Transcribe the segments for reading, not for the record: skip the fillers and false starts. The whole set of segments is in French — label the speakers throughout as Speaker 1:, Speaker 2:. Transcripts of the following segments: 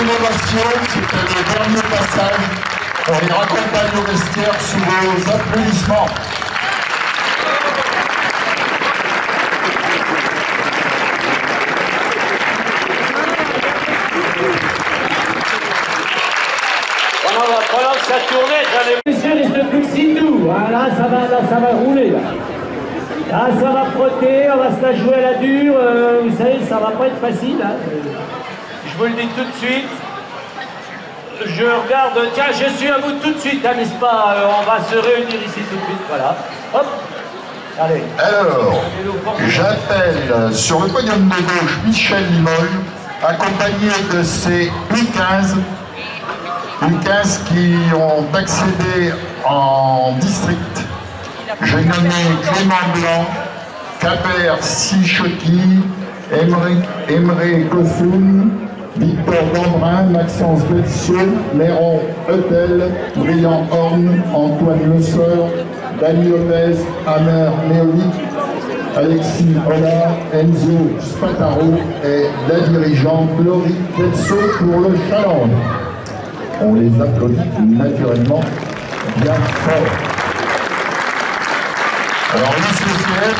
Speaker 1: une ovation, c'était le dernier passage. On les raccompagne au vestiaire sous vos applaudissements.
Speaker 2: Pendant que ça tournait, j'allais...
Speaker 3: Messieurs, il reste plus que 6 tours. Hein. Là, ça va rouler. Là, ça va frotter, on va se la jouer à la dure. Vous savez, ça va pas être facile. Hein.
Speaker 2: Je vous le dis tout de suite. Je regarde, tiens, je suis à vous tout de suite, hein, n'est-ce pas? On va se réunir ici tout de suite, voilà. Hop. Allez.
Speaker 1: Alors, j'appelle sur le podium de gauche Michel Limoges, accompagné de ses U15 qui ont accédé en district. J'ai nommé Clément Blanc, Caper Sichotti, Emre Kofoun, Victor Gambrin, Maxence Bettieux, Léron Huttel, Brillant Horn, Antoine Le Seur, Dani Lopez, Amer Léonic, Alexis Hollard, Enzo Spataro et la dirigeante Laurie Betso pour le challenge. On les applaudit naturellement bien fort. Alors l'UCCF,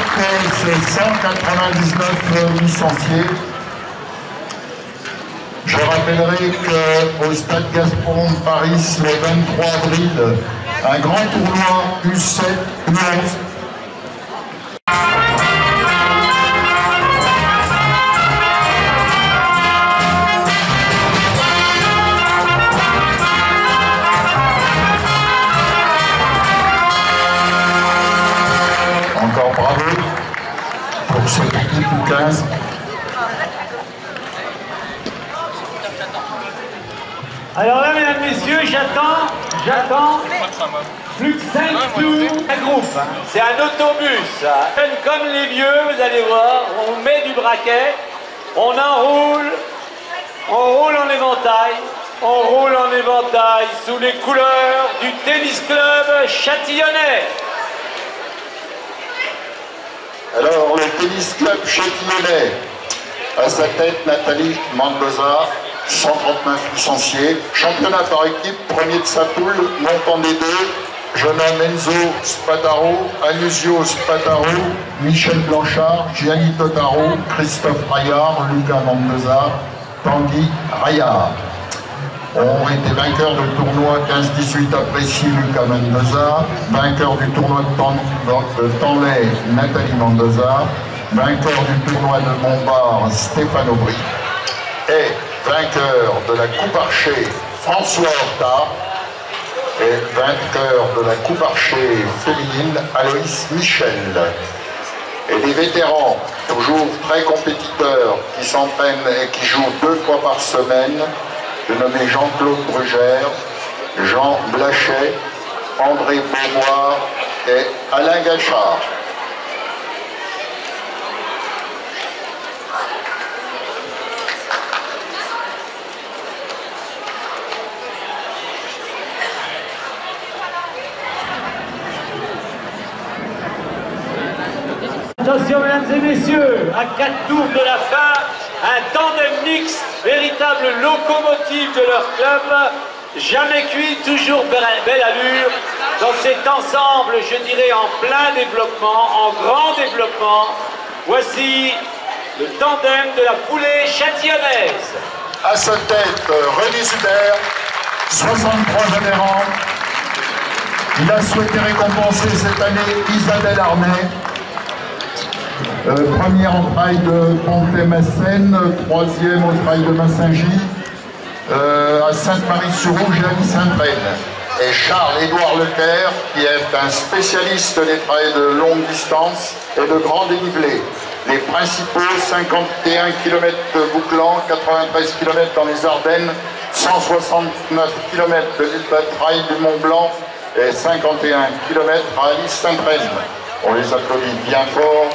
Speaker 1: c'est 199 licenciés. Je rappellerai qu'au Stade Gazprom Paris, le 23 avril, un grand tournoi U7, U11. Encore bravo pour cette équipe U15.
Speaker 2: Alors là, mesdames, messieurs, j'attends plus que 5 tours. Un groupe, hein. C'est un autobus. Hein. Comme les vieux, vous allez voir, on met du braquet, on enroule, on roule en éventail, sous les couleurs du tennis club châtillonnais.
Speaker 1: Alors, le tennis club châtillonnais, à sa tête Nathalie Mendoza, 139 licenciés, championnat par équipe, premier de sa poule, montant des deux, jeune homme Enzo Spataro, Anusio Spataro, Michel Blanchard, Gianni Totaro, Christophe Raillard, Lucas Mendoza, Tanguy Raillard. Ont été vainqueurs du tournoi 15-18 apprécié Lucas Mendoza, vainqueur du tournoi de Tanlay Nathalie Mendoza, vainqueur du tournoi de Montbard Stéphane Aubry et vainqueur de la Coupe Archer François Horta et vainqueur de la Coupe Archer féminine Aloïs Michel. Et des vétérans, toujours très compétiteurs, qui s'entraînent et qui jouent 2 fois par semaine. Je nommé Jean-Claude Brugère, Jean Blachet, André Beauvoir et Alain Gachard.
Speaker 2: Attention, mesdames et messieurs, à 4 tours de la fin, un tandem mixte, véritable locomotive de leur club, jamais cuit, toujours belle allure, dans cet ensemble, je dirais, en plein développement, en grand développement. Voici le tandem de la foulée châtillonnaise.
Speaker 1: À sa tête, René Zuber, 63 adhérents. Il a souhaité récompenser cette année Isabelle Arnay. Première en trail de Pont-et-Massène, 3e au trail de Massingy, à Sainte-Marie-sur-Rouge et à Nice-Sainte-Reine. Et Charles-Édouard Leclerc, qui est un spécialiste des trails de longue distance et de grand dénivelé. Les principaux 51 km bouclants, 93 km dans les Ardennes, 169 km de l'Ultra Trail du Mont Blanc et 51 km à Nice-Sainte-Reine. On les applaudit bien fort.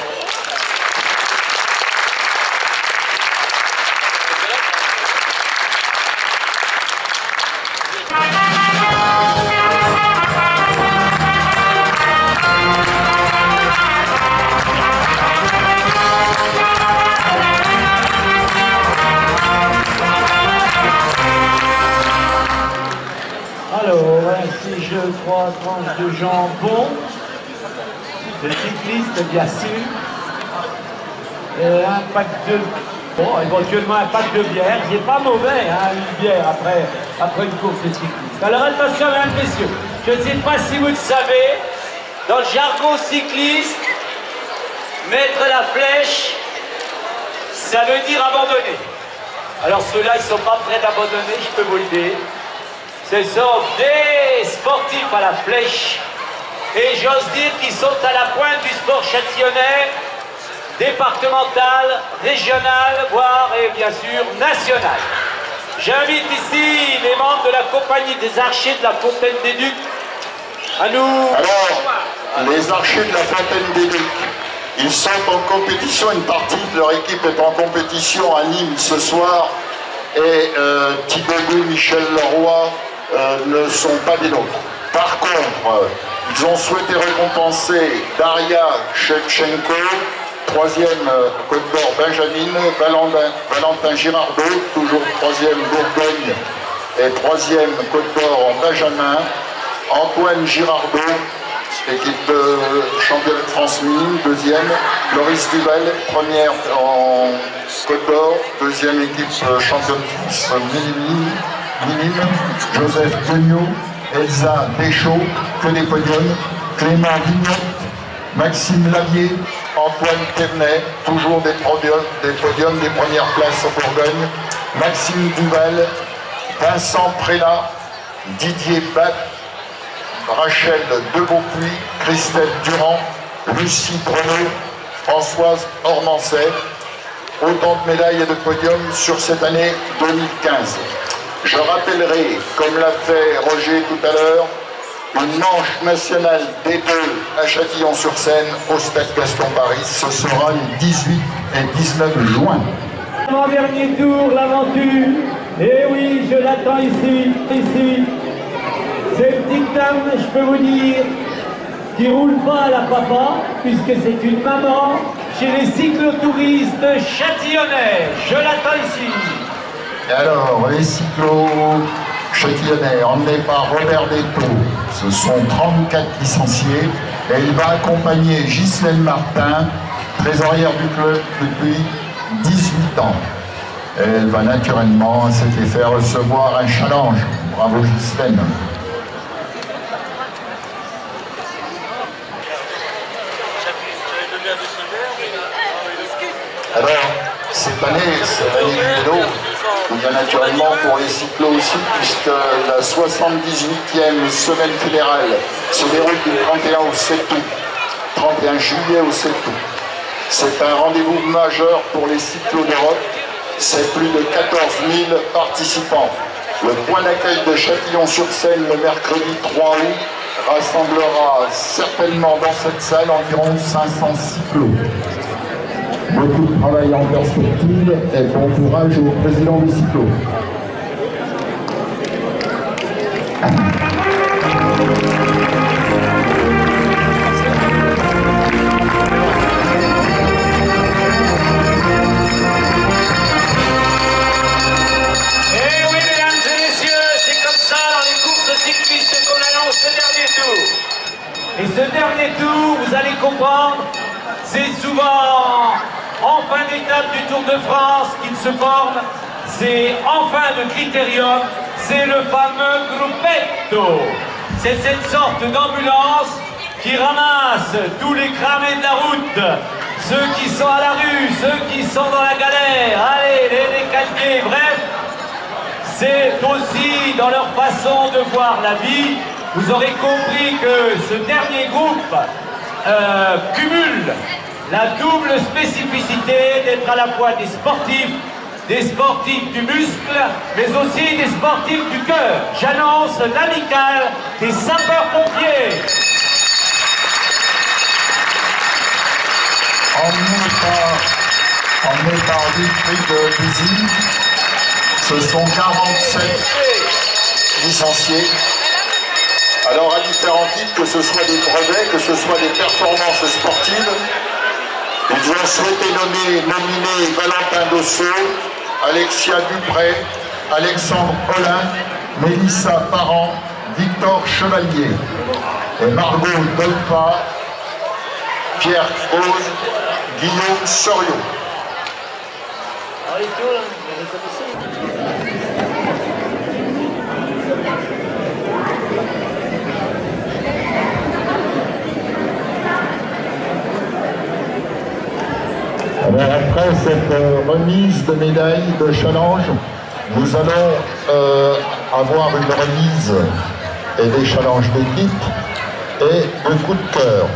Speaker 3: et je crois, tranche de jambon, de cycliste bien sûr, un pack de... Bon, éventuellement un pack de bière, c'est pas mauvais, hein, une bière après une course cycliste. Alors attention, mesdames, messieurs, je ne sais pas si vous le savez, dans le jargon cycliste, mettre la flèche, ça veut dire abandonner. Alors ceux-là, ils ne sont pas prêts d'abandonner, je peux vous le dire. Ce sont des sportifs à la flèche, et j'ose dire qu'ils sont à la pointe du sport châtillonnais, départemental, régional, voire et bien sûr national. J'invite ici les membres de la compagnie des archers de la Fontaine des Ducs à nous...
Speaker 1: Alors, les archers de la Fontaine des Ducs, ils sont en compétition, une partie de leur équipe est en compétition à Nîmes ce soir, et Thibaut, Michel Leroy ne sont pas des nôtres. Par contre, ils ont souhaité récompenser Daria Shevchenko, troisième Côte d'Or Benjamin, Valentin Girardot, toujours troisième Bourgogne et troisième Côte d'Or en Benjamin, Antoine Girardot, équipe de championnat de France minime, deuxième, Loris Duval, première en Côte d'Or, deuxième équipe championne de France minime, Joseph Guignot, Elsa Deschaux, que des podiums, Clément Vignon, Maxime Lavier, Antoine Thévenet, toujours des podiums, des premières places en Bourgogne, Maxime Duval, Vincent Prélat, Didier Bat, Rachel Debeaupuis, Christelle Durand, Lucie Breneau, Françoise Ormancet. Autant de médailles et de podiums sur cette année 2015. Je rappellerai, comme l'a fait Roger tout à l'heure, une manche nationale des deux à Châtillon-sur-Seine au Stade Gaston-Paris. Ce sera les 18 et 19 juin.
Speaker 3: Avant-dernier tour, l'aventure. Et oui, je l'attends ici. C'est une petite dame, je peux vous dire, qui roule pas à la papa, puisque c'est une maman chez les cyclotouristes châtillonnais. Je l'attends ici.
Speaker 1: Et alors, les cyclos châtillonnais, emmenés par Robert Destos, ce sont 34 licenciés, et il va accompagner Ghislaine Martin, trésorière du club depuis 18 ans. Et elle va naturellement, à cet effet, recevoir un challenge. Bravo Ghislaine. Alors, cette année, c'est l'année du vélo. Il y a naturellement pour les cyclos aussi, puisque la 78e semaine fédérale se déroule du 31 au 7 août, 31 juillet au 7 août. C'est un rendez-vous majeur pour les cyclos d'Europe. C'est plus de 14 000 participants. Le point d'accueil de Châtillon-sur-Seine le mercredi 3 août rassemblera certainement dans cette salle environ 500 cyclos. Beaucoup de travail en perspective et bon courage au président des cyclos.
Speaker 3: Et ce dernier tour, vous allez comprendre, c'est souvent en fin d'étape du Tour de France qu'il se forme, c'est en fin de critérium, c'est le fameux gruppetto. C'est cette sorte d'ambulance qui ramasse tous les cramés de la route, ceux qui sont à la rue, ceux qui sont dans la galère, allez, les décalqués, bref. C'est aussi dans leur façon de voir la vie. Vous aurez compris que ce dernier groupe cumule la double spécificité d'être à la fois des sportifs du muscle, mais aussi des sportifs du cœur. J'annonce l'amicale des sapeurs-pompiers.
Speaker 1: Emmené par Wilfried Bézine, ce sont 47 licenciés. Alors à différents titres, que ce soit des brevets, que ce soit des performances sportives, ils ont souhaité nominer Valentin Dossot, Alexia Dupré, Alexandre Olin, Mélissa Parent, Victor Chevalier et Margot Dolpa, Pierre Cause, Guillaume Soriot. Alors après cette remise de médailles de challenge, nous allons avoir une remise et des challenges d'équipe et de coups de cœur.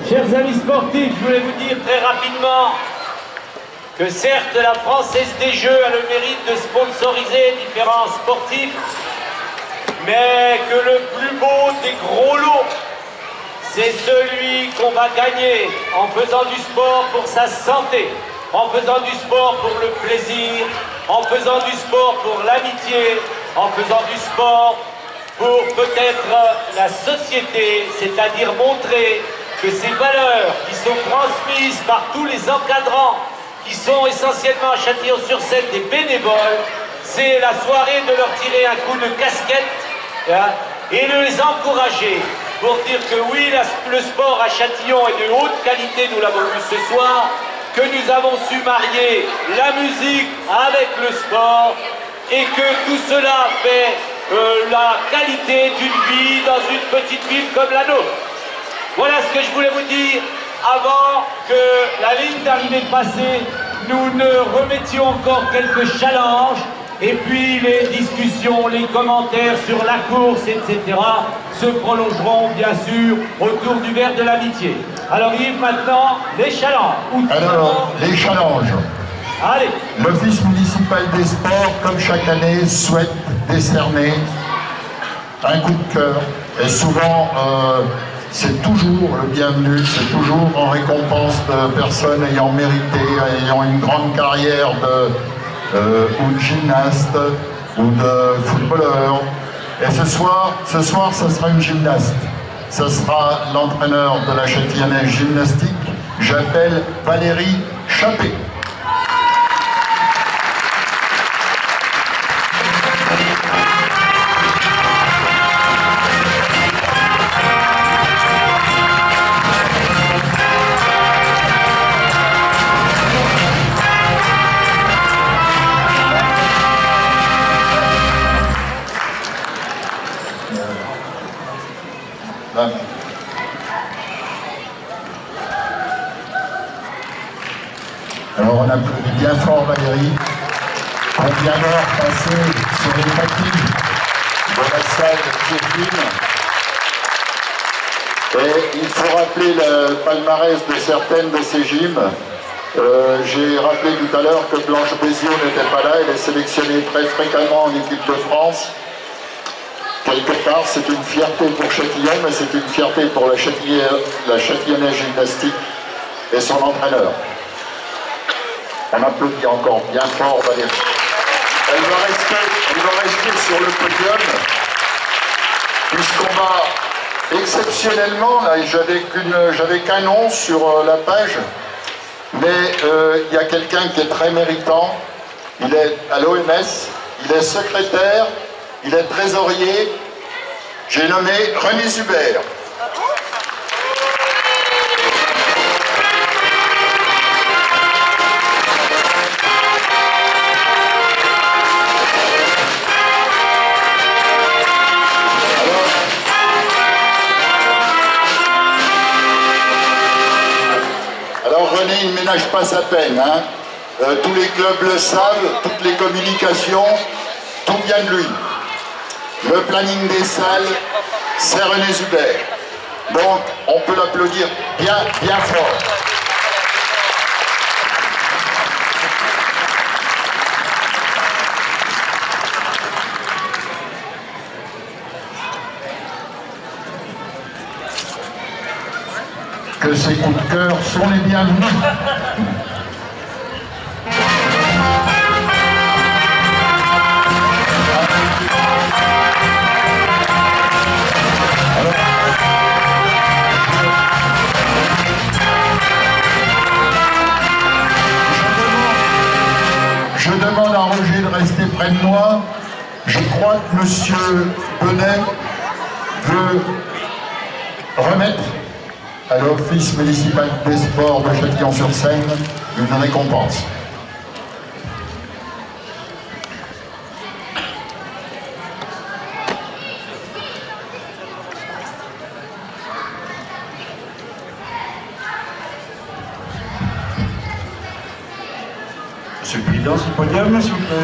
Speaker 2: Chers amis sportifs, je voulais vous dire très rapidement que certes la Française des Jeux a le mérite de sponsoriser différents sportifs, mais que le plus beau des gros lots, c'est celui qu'on va gagner en faisant du sport pour sa santé, en faisant du sport pour le plaisir, en faisant du sport pour l'amitié, en faisant du sport pour peut-être la société, c'est-à-dire montrer
Speaker 3: que ces valeurs qui sont transmises par tous les encadrants qui sont essentiellement à Châtillon-sur-Seine des bénévoles, c'est la soirée de leur tirer un coup de casquette hein, et de les encourager pour dire que oui, le sport à Châtillon est de haute qualité, nous l'avons vu ce soir, que nous avons su marier la musique avec le sport et que tout cela fait la qualité d'une vie dans une petite ville comme la nôtre. Voilà ce que je voulais vous dire avant que la ligne d'arrivée passée, nous ne remettions encore quelques challenges et puis les discussions, les commentaires sur la course, etc. se prolongeront bien sûr autour du verre de l'amitié. Alors Yves, maintenant, les challenges.
Speaker 1: Alors, les challenges.
Speaker 3: Allez.
Speaker 1: L'Office municipal des sports, comme chaque année, souhaite décerner un coup de cœur. Et souvent, c'est toujours le bienvenu, c'est toujours en récompense de personnes ayant mérité, ayant une grande carrière ou de gymnaste ou de footballeur. Et ce soir, ça sera une gymnaste. Ce sera l'entraîneur de la Châtillonnaise gymnastique. J'appelle Valérie Chappé. Alors on applaudit bien fort Valérie. Combien d'heures passées sur les tapis de la salle Turquine. Et il faut rappeler le palmarès de certaines de ces gyms. J'ai rappelé tout à l'heure que Blanche Béziot n'était pas là, elle est sélectionnée très fréquemment en équipe de France. Quelque part, c'est une fierté pour Châtillon, mais c'est une fierté pour la Châtillonnaise gymnastique et son entraîneur. On applaudit encore bien fort Valérie. Elle va rester sur le podium, puisqu'on va exceptionnellement, là, j'avais qu'un nom sur la page, mais il y a quelqu'un qui est très méritant. Il est à l'OMS, il est secrétaire, il est trésorier. J'ai nommé René Zuber. Alors René, il ne ménage pas sa peine. Hein. Tous les clubs le savent, toutes les communications, tout vient de lui. Le planning des salles, c'est René Zuber. Donc, on peut l'applaudir bien, bien fort. Que ces coups de cœur sont les bienvenus. Je demande à Roger de rester près de moi. Je crois que M. Benet veut remettre à l'Office municipal des sports de Châtillon-sur-Seine une récompense.
Speaker 4: Monsieur le Président, c'est le podium, s'il vous plaît.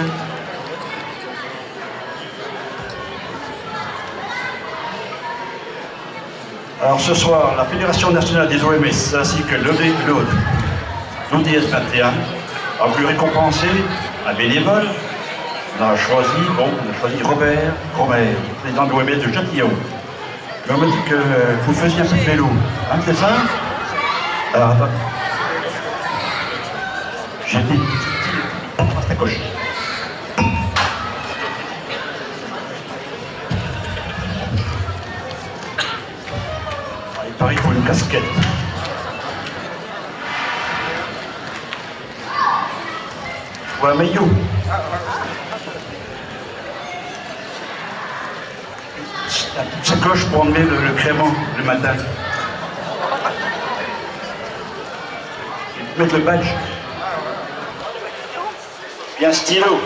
Speaker 4: Alors ce soir, la Fédération nationale des OMS ainsi que l'ODS 21 a voulu récompenser un bénévole. On a choisi Robert Romer, président de l'OMS de Châtillon. On m'a dit que vous faisiez un peu de vélo. Hein, c'est ça? Alors attends. J'ai dit. À gauche. pareil pour une casquette. Je vois un maillot. La petite sacoche pour emmener le crément le matin. Mettre le badge. Bien stylo.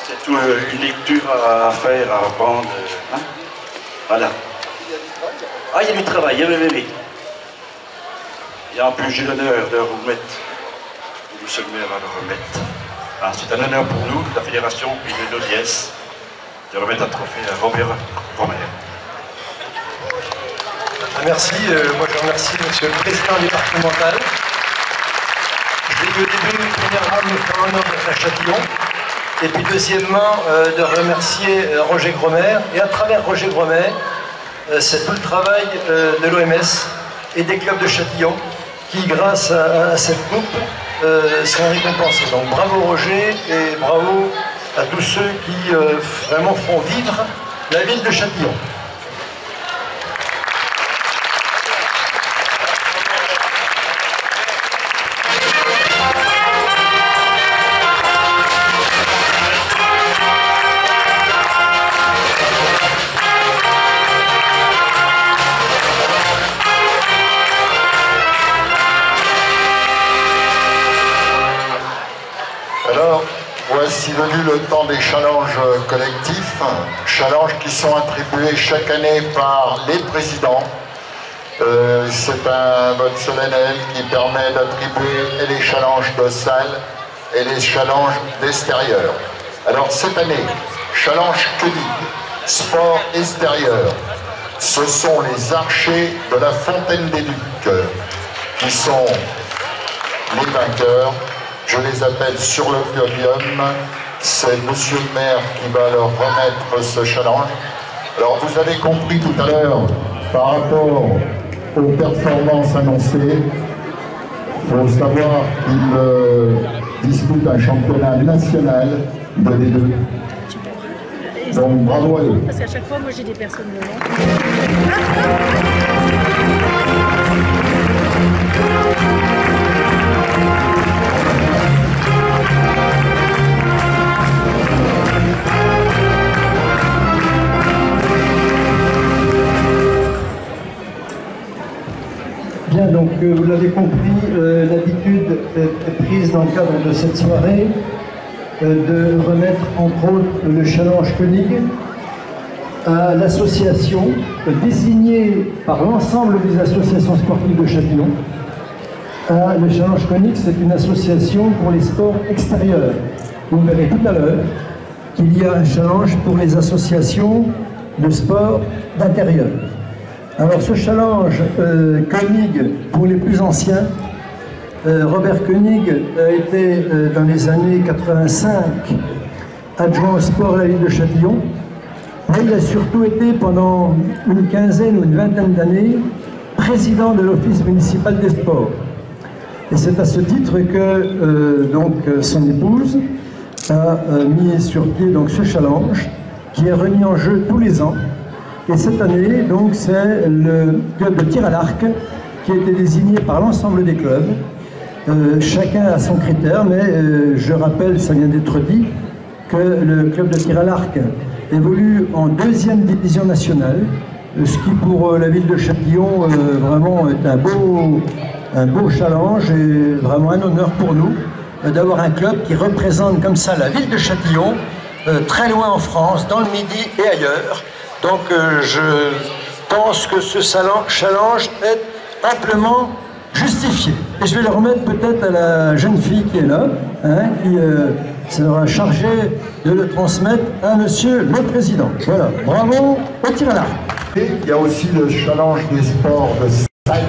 Speaker 4: C'est tout une lecture à faire, à reprendre. Hein? Voilà. Ah, il y a du travail, oui. Et en plus, j'ai l'honneur de remettre, monsieur le maire va le remettre. Ah, c'est un honneur pour nous, la fédération et l'ODS, de remettre un trophée à Robert Gromer.
Speaker 5: Merci, moi je remercie monsieur le président départemental. Je vais au début, premièrement, de me faire l'honneur d'être à Châtillon. Et puis deuxièmement, de remercier Roger Gromer. Et à travers Roger Gromer, c'est tout le travail de l'OMS et des clubs de Châtillon qui, grâce à cette coupe, sont récompensés. Donc bravo Roger et bravo à tous ceux qui vraiment font vivre la ville de Châtillon.
Speaker 1: Alors, voici venu le temps des challenges collectifs, challenges qui sont attribués chaque année par les présidents. C'est un vote solennel qui permet d'attribuer les challenges de salle et les challenges d'extérieur. Alors cette année, challenge Koenig, sport extérieur, ce sont les archers de la Fontaine des Ducs qui sont les vainqueurs. Je les appelle sur le podium. C'est monsieur le maire qui va leur remettre ce challenge. Alors vous avez compris tout à l'heure, par rapport aux performances annoncées, il faut savoir qu'ils disputent un championnat national de D2. Donc bravo à eux.
Speaker 6: Parce qu'à chaque fois, moi j'ai des personnes devant.
Speaker 5: Bien, donc vous l'avez compris, l'habitude est prise dans le cadre de cette soirée de remettre entre autres le challenge Koenig à l'association désignée par l'ensemble des associations sportives de Châtillon. Le challenge Koenig, c'est une association pour les sports extérieurs. Vous verrez tout à l'heure qu'il y a un challenge pour les associations de sport d'intérieur. Alors ce challenge Koenig, pour les plus anciens, Robert Koenig a été dans les années 85 adjoint au sport à la ville de Châtillon, mais il a surtout été pendant une quinzaine ou une vingtaine d'années président de l'office municipal des sports. Et c'est à ce titre que son épouse a mis sur pied donc, ce challenge qui est remis en jeu tous les ans. Et cette année, donc, c'est le club de tir à l'arc qui a été désigné par l'ensemble des clubs. Chacun a son critère, mais je rappelle, ça vient d'être dit, que le club de tir à l'arc évolue en 2e division nationale, ce qui pour la ville de Châtillon vraiment est un beau challenge et vraiment un honneur pour nous d'avoir un club qui représente comme ça la ville de Châtillon, très loin en France, dans le Midi et ailleurs. Donc je pense que ce challenge est amplement justifié. Et je vais le remettre peut-être à la jeune fille qui est là, hein, qui sera chargée de le transmettre à monsieur le président. Voilà, bravo au tir à l'arc.
Speaker 1: Et il y a aussi le challenge des sports de salle.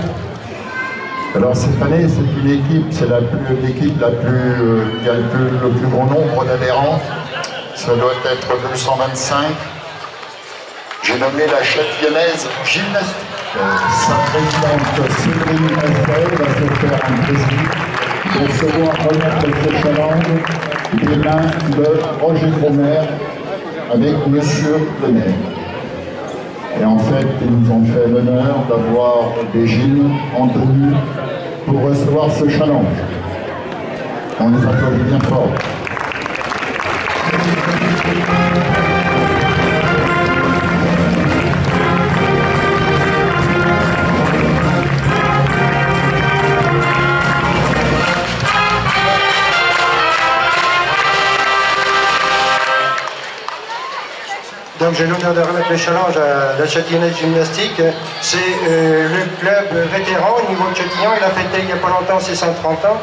Speaker 1: Alors cette année, c'est une équipe, c'est l'équipe qui a le plus grand nombre d'adhérents. Ça doit être 225. J'ai nommé la Châtillonnaise gymnastique. Sa présidente Séverine Pastel va se faire un plaisir de recevoir remettre ce challenge des mains de Roger Gromer avec monsieur le maire. Et en fait, ils nous ont fait l'honneur d'avoir des Gilles en tenue pour recevoir ce challenge. On les applaudit bien fort.
Speaker 7: Donc j'ai l'honneur de remettre le challenge à la Châtillonnaise Gymnastique. C'est le club vétéran au niveau de Châtillon. Il a fêté il n'y a pas longtemps ses 130 ans,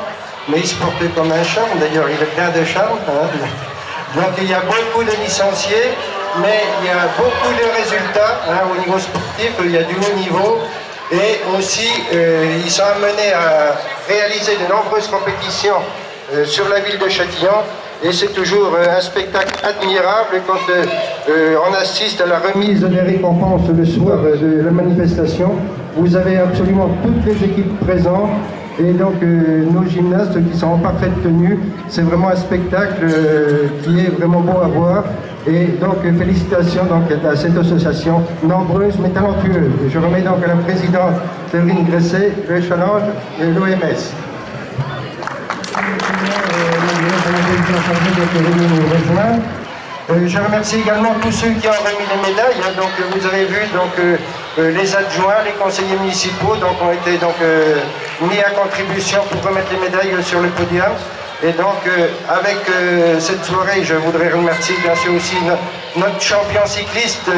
Speaker 7: mais il se portait comme un charme. D'ailleurs, il est plein de charme. Hein. Donc il y a beaucoup de licenciés, mais il y a beaucoup de résultats hein, au niveau sportif. Il y a du haut niveau. Et aussi, ils sont amenés à réaliser de nombreuses compétitions sur la ville de Châtillon. Et c'est toujours un spectacle admirable quand on assiste à la remise des récompenses le soir de la manifestation. Vous avez absolument toutes les équipes présentes et donc nos gymnastes qui sont en parfaite tenue. C'est vraiment un spectacle qui est vraiment beau à voir. Et donc félicitations donc, à cette association nombreuse mais talentueuse. Je remets donc à la présidente Séverine Gresset le challenge de l'OMS. Je remercie également tous ceux qui ont remis les médailles. Donc, vous avez vu donc, les adjoints, les conseillers municipaux donc, ont été donc, mis à contribution pour remettre les médailles sur le podium. Et donc, avec cette soirée, je voudrais remercier bien sûr aussi notre champion cycliste,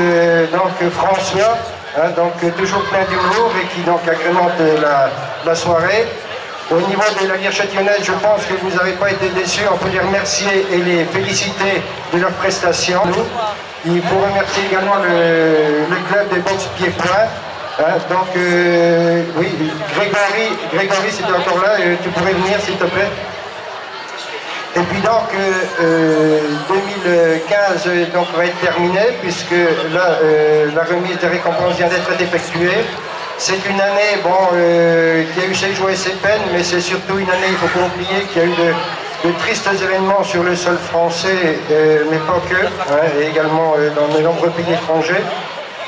Speaker 7: donc François, hein, donc, toujours plein d'humour et qui donc agrémente la soirée. Au niveau de la Lyre Châtillonnaise, je pense que vous n'avez pas été déçus. On peut les remercier et les féliciter de leurs prestations. Il faut remercier également le club des boxe pieds-points. Hein, donc, oui, Grégory, si tu es encore là, tu pourrais venir s'il te plaît. Et puis donc, 2015 donc, va être terminé, puisque là, la remise des récompenses vient d'être effectuée. C'est une année bon, qui a eu ses joies et ses peines, mais c'est surtout une année, il ne faut pas oublier, qu'il y a eu de tristes événements sur le sol français, mais pas que, hein, et également dans de nombreux pays étrangers.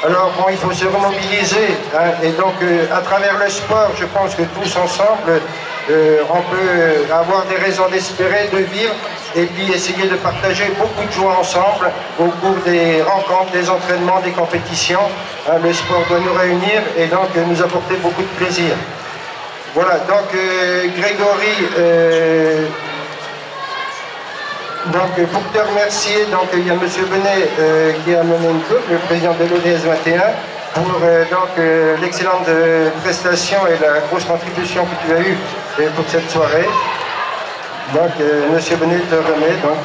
Speaker 7: Alors bon, il faut se remobiliser, hein, et donc à travers le sport, je pense que tous ensemble, on peut avoir des raisons d'espérer, de vivre, et puis essayer de partager beaucoup de joie ensemble au cours des rencontres, des entraînements, des compétitions. Hein, le sport doit nous réunir et donc nous apporter beaucoup de plaisir. Voilà, donc Grégory, donc pour te remercier, donc il y a M. Benet qui a mené une coupe, le président de l'ODS 21, pour l'excellente prestation et la grosse contribution que tu as eue pour cette soirée. Donc, M. Benet te remet donc,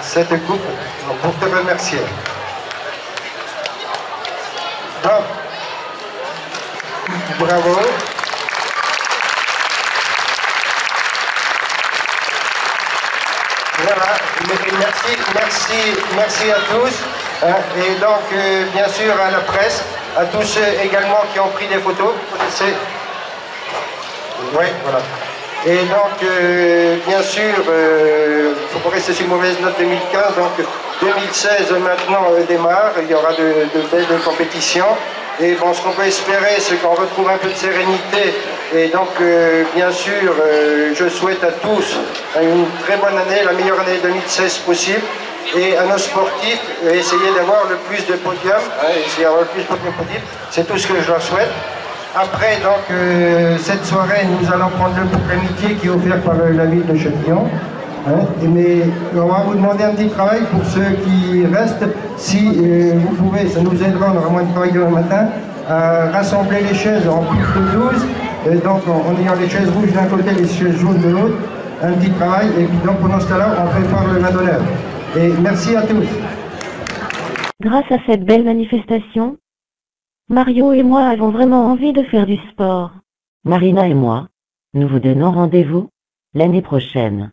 Speaker 7: cette coupe pour te remercier. Donc, bravo. Voilà, merci à tous. Hein, et donc, bien sûr, à la presse, à tous ceux également qui ont pris des photos. Vous connaissez? Oui, voilà. Et donc, bien sûr, il faut pas rester sur une mauvaise note 2015, donc 2016 maintenant démarre, il y aura de belles compétitions. Et bon, ce qu'on peut espérer, c'est qu'on retrouve un peu de sérénité. Et donc, bien sûr, je souhaite à tous une très bonne année, la meilleure année 2016 possible. Et à nos sportifs, essayer d'avoir le plus de podiums, essayer d'avoir le plus de podiums possible. C'est tout ce que je leur souhaite. Après, donc, cette soirée, nous allons prendre le bouc d'amitié qui est offert par la ville de Châtillon. Hein, mais on va vous demander un petit travail pour ceux qui restent. Si vous pouvez, ça nous aidera, on aura moins de travail demain matin, à rassembler les chaises en plus de 12. Et donc, en ayant les chaises rouges d'un côté et les chaises jaunes de l'autre, un petit travail. Et puis donc, pendant ce temps-là, on prépare le vin d'honneur. Et merci à tous.
Speaker 8: Grâce à cette belle manifestation, Mario et moi avons vraiment envie de faire du sport. Marina et moi, nous vous donnons rendez-vous l'année prochaine.